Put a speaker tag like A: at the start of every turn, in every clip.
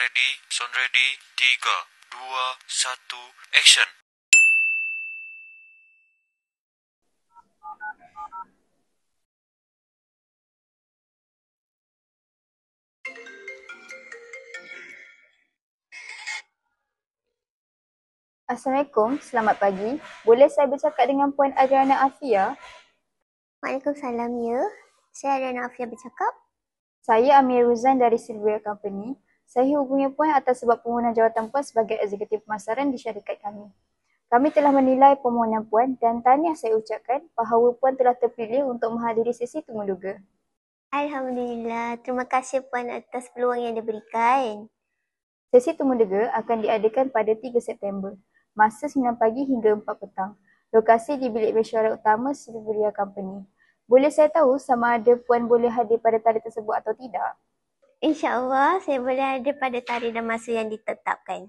A: Sound ready. 3, 2, 1, action.
B: Assalamualaikum, selamat pagi. Boleh saya bercakap dengan Puan Adriana Afia?
C: Waalaikumsalam, ya. Saya Adriana Afia bercakap.
B: Saya Amir Ruzan dari Silvia Company. Saya hubungi Puan atas sebab permohonan jawatan Puan sebagai eksekutif pemasaran di syarikat kami. Kami telah menilai permohonan Puan dan tahniah saya ucapkan bahawa Puan telah terpilih untuk menghadiri sesi temuduga.
C: Alhamdulillah, terima kasih Puan atas peluang yang diberikan.
B: Sesi temuduga akan diadakan pada 3 September, masa 9 pagi hingga 4 petang. Lokasi di bilik mesyuarat utama Silvia Company. Boleh saya tahu sama ada Puan boleh hadir pada tarikh tersebut atau tidak?
C: InsyaAllah, saya boleh ada pada tarikh dan masa yang ditetapkan.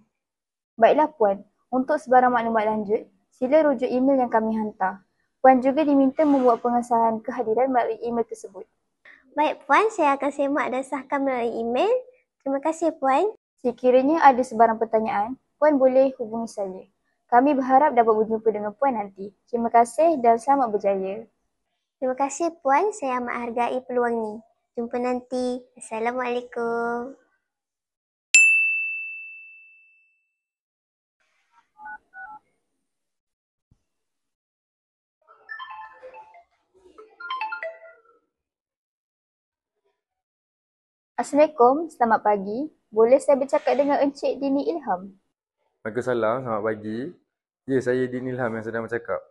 B: Baiklah Puan, untuk sebarang maklumat lanjut, sila rujuk email yang kami hantar. Puan juga diminta membuat pengesahan kehadiran melalui email tersebut.
C: Baik Puan, saya akan semak dan sahkan melalui email. Terima kasih Puan.
B: Sekiranya ada sebarang pertanyaan, Puan boleh hubungi saya. Kami berharap dapat berjumpa dengan Puan nanti. Terima kasih dan selamat berjaya.
C: Terima kasih Puan, saya amat hargai peluang ini. Jumpa nanti. Assalamualaikum.
B: Assalamualaikum, selamat pagi. Boleh saya bercakap dengan Encik Dini Ilham?
D: Waalaikumsalam, selamat pagi. Ya, saya Din Ilham yang sedang bercakap.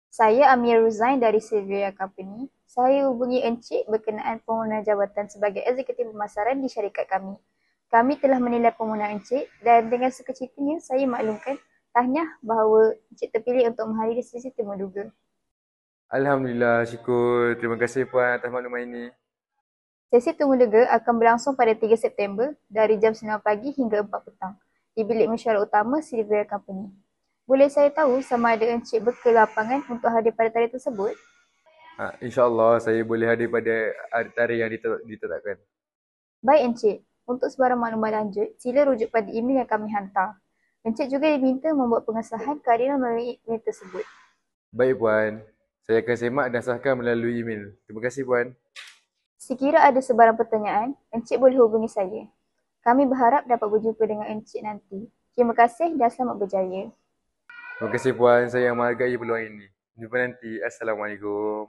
B: Saya Amir Ruzain dari Silvia Company. Saya hubungi Encik berkenaan permohonan jabatan sebagai eksekutif pemasaran di syarikat kami. Kami telah menilai permohonan Encik dan dengan sukacitanya saya maklumkan tahniah bahawa Encik terpilih untuk menghadiri sesi temuduga.
D: Alhamdulillah, syukur. Terima kasih Puan atas makluman ini.
B: Sesi temuduga akan berlangsung pada 3 September dari jam 9 pagi hingga 4 petang di bilik mesyuarat utama Silvia Company. Boleh saya tahu sama ada Encik berkelapangan untuk hadir pada tarikh tersebut?
D: InsyaAllah saya boleh hadir pada tarikh yang ditetapkan.
B: Baik Encik, untuk sebarang maklumat lanjut, sila rujuk pada email yang kami hantar. Encik juga diminta membuat pengesahan kehadiran melalui email tersebut.
D: Baik Puan, saya akan semak dan sahkan melalui email. Terima kasih Puan.
B: Sekira ada sebarang pertanyaan, Encik boleh hubungi saya. Kami berharap dapat berjumpa dengan Encik nanti. Terima kasih dan selamat berjaya.
D: Terima kasih Puan, saya yang menghargai peluang ini. Jumpa nanti. Assalamualaikum.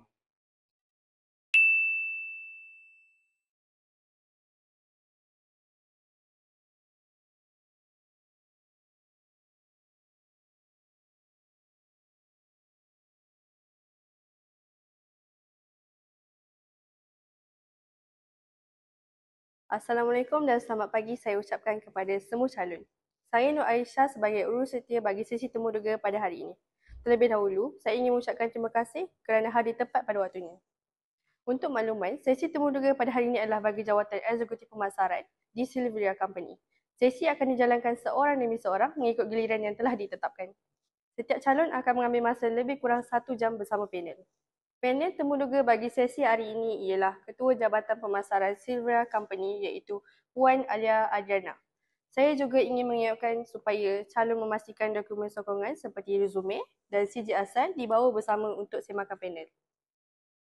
E: Assalamualaikum dan selamat pagi saya ucapkan kepada semua calon. Saya Nur Aisyah sebagai urus setia bagi sesi temuduga pada hari ini. Terlebih dahulu, saya ingin mengucapkan terima kasih kerana hadir tepat pada waktunya. Untuk makluman, sesi temuduga pada hari ini adalah bagi jawatan eksekutif pemasaran di Silvia Company. Sesi akan dijalankan seorang demi seorang mengikut giliran yang telah ditetapkan. Setiap calon akan mengambil masa lebih kurang 1 jam bersama panel. Panel temuduga bagi sesi hari ini ialah Ketua Jabatan Pemasaran Silvia Company iaitu Puan Alia Adriana. Saya juga ingin mengingatkan supaya calon memastikan dokumen sokongan seperti resume dan CJ asal dibawa bersama untuk semakan panel.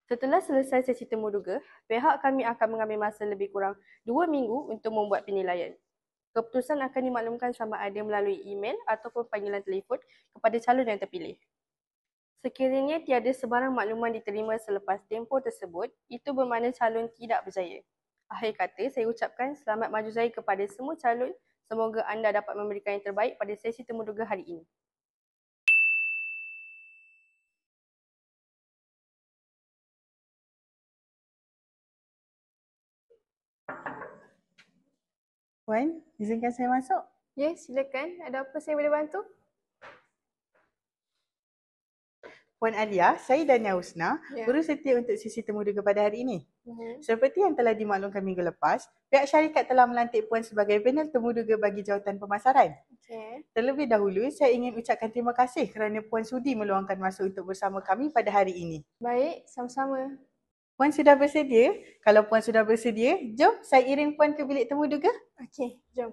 E: Setelah selesai sesi temuduga, pihak kami akan mengambil masa lebih kurang 2 minggu untuk membuat penilaian. Keputusan akan dimaklumkan sama ada melalui email ataupun panggilan telefon kepada calon yang terpilih. Sekiranya tiada sebarang makluman diterima selepas tempoh tersebut, itu bermakna calon tidak berjaya. Akhir kata, saya ucapkan selamat maju jaya kepada semua calon. Semoga anda dapat memberikan yang terbaik pada sesi temuduga hari ini.
F: Puan, izinkan saya masuk.
E: Ya, silakan. Ada apa saya boleh bantu?
F: Puan Alia, saya Dania Husna,
E: Ya.
F: urus setia untuk sesi temuduga pada hari ini. Seperti yang telah dimaklumkan minggu lepas, pihak syarikat telah melantik Puan sebagai panel temuduga bagi jawatan pemasaran. Terlebih dahulu, saya ingin ucapkan terima kasih kerana Puan sudi meluangkan masa untuk bersama kami pada hari ini.
E: Baik, sama-sama.
F: Puan sudah bersedia? Kalau Puan sudah bersedia, jom saya iring Puan ke bilik temu duga.
E: Okey, jom.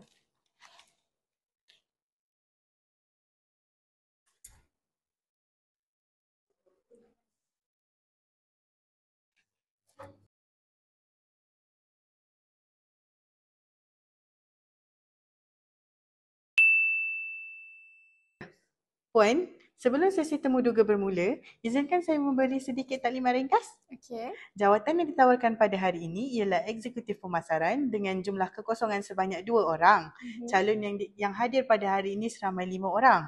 F: Puan, sebelum sesi temu duga bermula, izinkan saya memberi sedikit taklimat ringkas.
E: Okey.
F: Jawatan yang ditawarkan pada hari ini ialah eksekutif pemasaran dengan jumlah kekosongan sebanyak 2 orang. Calon yang hadir pada hari ini seramai 5 orang.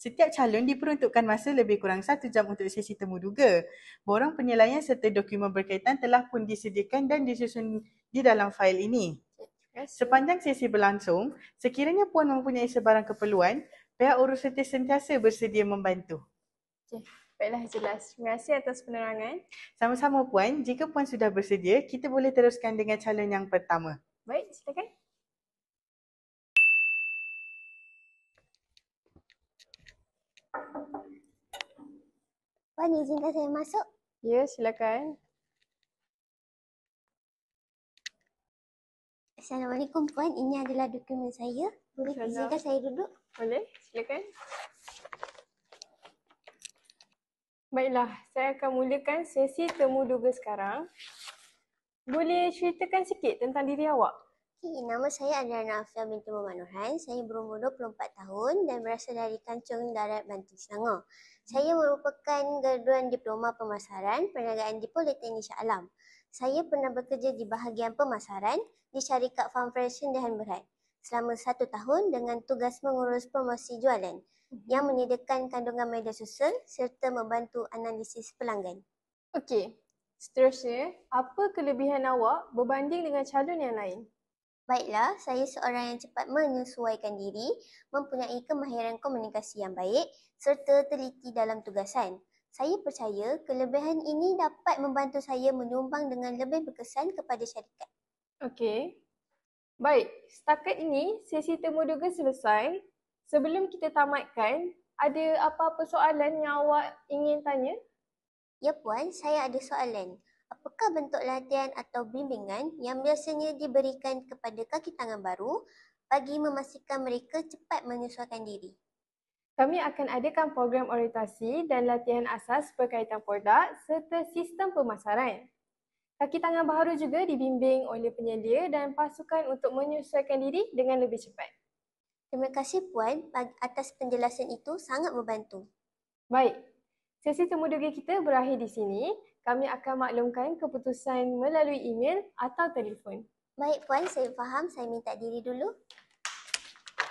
F: Setiap calon diperuntukkan masa lebih kurang 1 jam untuk sesi temu duga. Borang penilaian serta dokumen berkaitan telah pun disediakan dan disusun di dalam fail ini. Sepanjang sesi berlangsung, sekiranya Puan mempunyai sebarang keperluan, pihak urusanti sentiasa bersedia membantu.
E: Okey, baiklah jelas. Terima kasih atas penerangan.
F: Sama-sama Puan, jika Puan sudah bersedia, kita boleh teruskan dengan calon yang pertama.
E: Baik, silakan.
C: Puan, izinkan saya masuk?
E: Ya, silakan.
C: Assalamualaikum Puan, ini adalah dokumen saya. Boleh izinkan saya duduk?
E: Boleh, silakan. Baiklah, saya akan mulakan sesi temu duga sekarang. Boleh ceritakan sikit tentang diri awak?
C: Okay, nama saya adalah Nafia binti Muhammad Nurhan. Saya berumur 24 tahun dan berasal dari Kancung Darat, Banting, Selangor. Saya merupakan graduan Diploma Pemasaran Perniagaan di Politeknik Shah Alam. Saya pernah bekerja di bahagian pemasaran di syarikat Farm Fresh Rendahan Berhad selama 1 tahun dengan tugas mengurus promosi jualan yang menyediakan kandungan media sosial serta membantu analisis pelanggan.
E: Okey, seterusnya, apa kelebihan awak berbanding dengan calon yang lain?
C: Baiklah, saya seorang yang cepat menyesuaikan diri, mempunyai kemahiran komunikasi yang baik serta teliti dalam tugasan. Saya percaya kelebihan ini dapat membantu saya menyumbang dengan lebih berkesan kepada syarikat.
E: Okey. Baik, setakat ini sesi temu duga selesai. Sebelum kita tamatkan, ada apa-apa soalan yang awak ingin tanya?
C: Ya Puan, saya ada soalan. Apakah bentuk latihan atau bimbingan yang biasanya diberikan kepada kaki tangan baru bagi memastikan mereka cepat menyesuaikan diri?
E: Kami akan adakan program orientasi dan latihan asas berkaitan produk serta sistem pemasaran. Kaki tangan baru juga dibimbing oleh penyedia dan pasukan untuk menyesuaikan diri dengan lebih cepat.
C: Terima kasih Puan atas penjelasan itu, sangat membantu.
E: Baik, sesi temu duga kita berakhir di sini. Kami akan maklumkan keputusan melalui email atau telefon.
C: Baik Puan, saya faham. Saya minta diri dulu.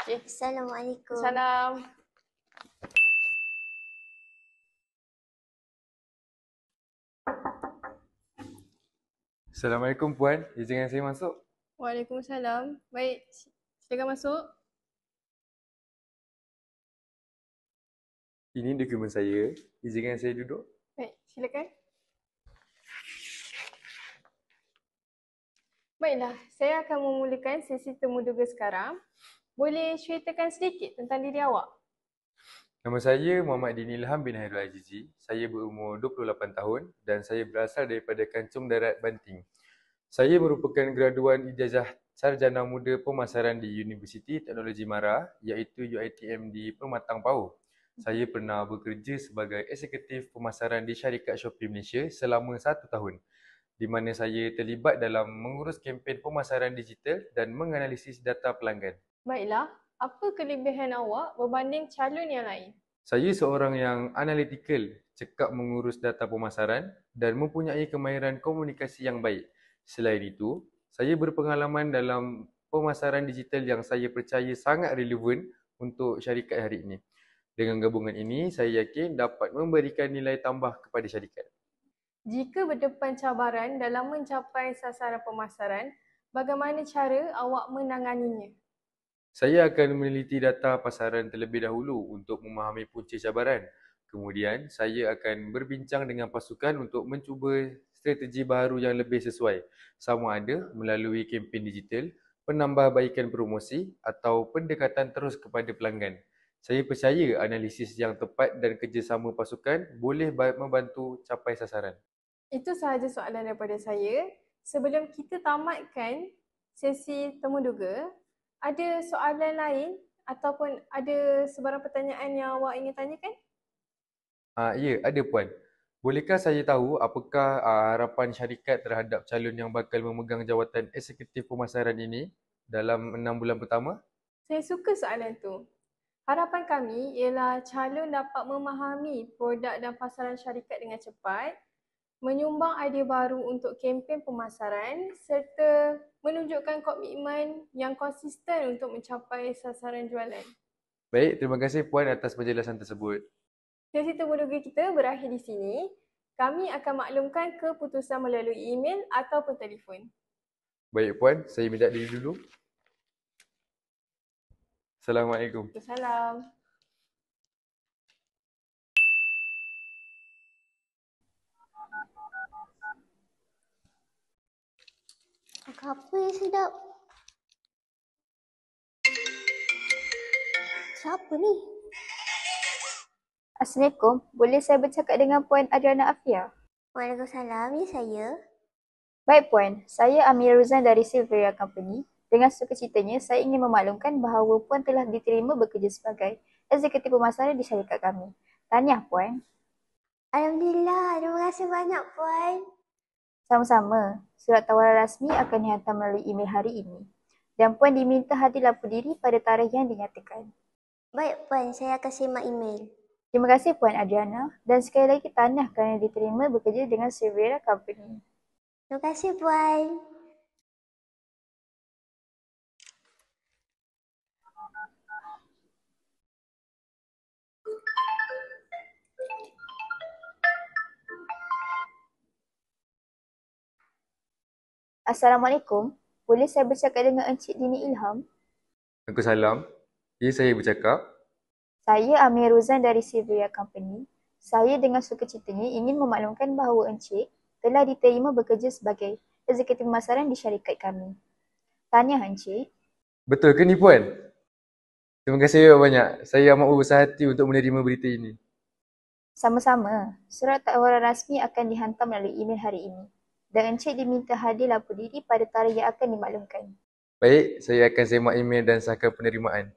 E: Okey.
C: Assalamualaikum.
E: Salam.
D: Assalamualaikum Puan, izinkan saya masuk.
E: Waalaikumsalam. Baik, silakan masuk.
D: Ini dokumen saya, izinkan saya duduk.
E: Baik, silakan. Baiklah, saya akan memulakan sesi temu duga sekarang. Boleh ceritakan sedikit tentang diri awak?
D: Nama saya Muhammad Dini Ilham bin Hairul Azizi. Saya berumur 28 tahun dan saya berasal daripada Kancung Darat, Banting. Saya merupakan graduan ijazah Sarjana Muda Pemasaran di Universiti Teknologi Mara iaitu UiTM di Pematang Pau. Saya pernah bekerja sebagai eksekutif pemasaran di syarikat Shopee Malaysia selama 1 tahun, di mana saya terlibat dalam mengurus kempen pemasaran digital dan menganalisis data pelanggan.
E: Baiklah, apa kelebihan awak berbanding calon yang lain?
D: Saya seorang yang analytical, cekap mengurus data pemasaran dan mempunyai kemahiran komunikasi yang baik. Selain itu, saya berpengalaman dalam pemasaran digital yang saya percaya sangat relevan untuk syarikat hari ini. Dengan gabungan ini, saya yakin dapat memberikan nilai tambah kepada syarikat.
E: Jika berdepan cabaran dalam mencapai sasaran pemasaran, bagaimana cara awak menanganinya?
D: Saya akan meneliti data pasaran terlebih dahulu untuk memahami punca cabaran. Kemudian, saya akan berbincang dengan pasukan untuk mencuba strategi baru yang lebih sesuai, sama ada melalui kempen digital, penambahbaikan promosi atau pendekatan terus kepada pelanggan. Saya percaya analisis yang tepat dan kerjasama pasukan boleh membantu capai sasaran.
E: Itu sahaja soalan daripada saya. Sebelum kita tamatkan sesi temu duga, ada soalan lain ataupun ada sebarang pertanyaan yang awak ingin tanyakan?
D: Ya, ada Puan. Bolehkah saya tahu apakah harapan syarikat terhadap calon yang bakal memegang jawatan eksekutif pemasaran ini dalam 6 bulan pertama?
E: Saya suka soalan tu. Harapan kami ialah calon dapat memahami produk dan pasaran syarikat dengan cepat, menyumbang idea baru untuk kempen pemasaran serta menunjukkan komitmen yang konsisten untuk mencapai sasaran jualan.
D: Baik, terima kasih Puan atas penjelasan tersebut.
E: Sesi temu duga kita berakhir di sini. Kami akan maklumkan keputusan melalui email ataupun telefon.
D: Baik Puan, saya minta diri dulu. Assalamualaikum.
E: Salam.
C: Makan apa yang sedap? Siapa ni?
B: Assalamualaikum. Boleh saya bercakap dengan Puan Adriana Afia?
C: Waalaikumsalam, ya saya.
B: Baik Puan, saya Amir Ruzan dari Silveria Company. Dengan sukacitanya, saya ingin memaklumkan bahawa Puan telah diterima bekerja sebagai eksekutif pemasaran di syarikat kami. Tahniah Puan.
C: Alhamdulillah, terima kasih banyak Puan.
B: Sama-sama, surat tawaran rasmi akan dihantar melalui email hari ini. Dan Puan diminta hadir lapor diri pada tarikh yang dinyatakan.
C: Baik Puan, saya akan semak email.
B: Terima kasih Puan Adriana dan sekali lagi tahniah kerana diterima bekerja dengan Silveria Company.
C: Terima kasih Puan.
B: Assalamualaikum. Boleh saya bercakap dengan Encik Dini Ilham?
D: Waalaikumsalam. Ya, saya bercakap.
B: Saya Amir Ruzan dari Silveria Company. Saya dengan sukacitanya ingin memaklumkan bahawa Encik telah diterima bekerja sebagai eksekutif pemasaran di syarikat kami. Tahniah Encik.
D: Betul ke ni Puan? Terima kasih banyak. Saya amat berbesar hati untuk menerima berita ini.
B: Sama-sama, surat tawaran rasmi akan dihantar melalui email hari ini. Dan Encik diminta hadir lapor diri pada tarikh yang akan dimaklumkan.
D: Baik, saya akan semak email dan sahkan penerimaan.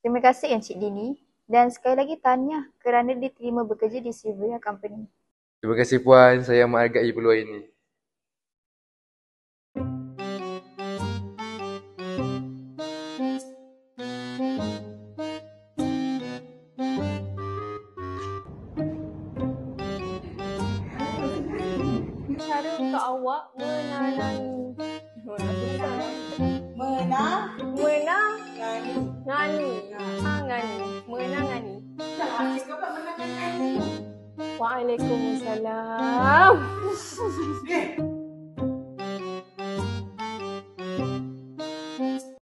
B: Terima kasih Encik Dini. Dan sekali lagi tahniah kerana diterima bekerja di Silveria Company.
D: Terima kasih Puan, saya amat hargai peluang ini.
E: Cara untuk awak menanangi. Menangani. Waalaikumsalam.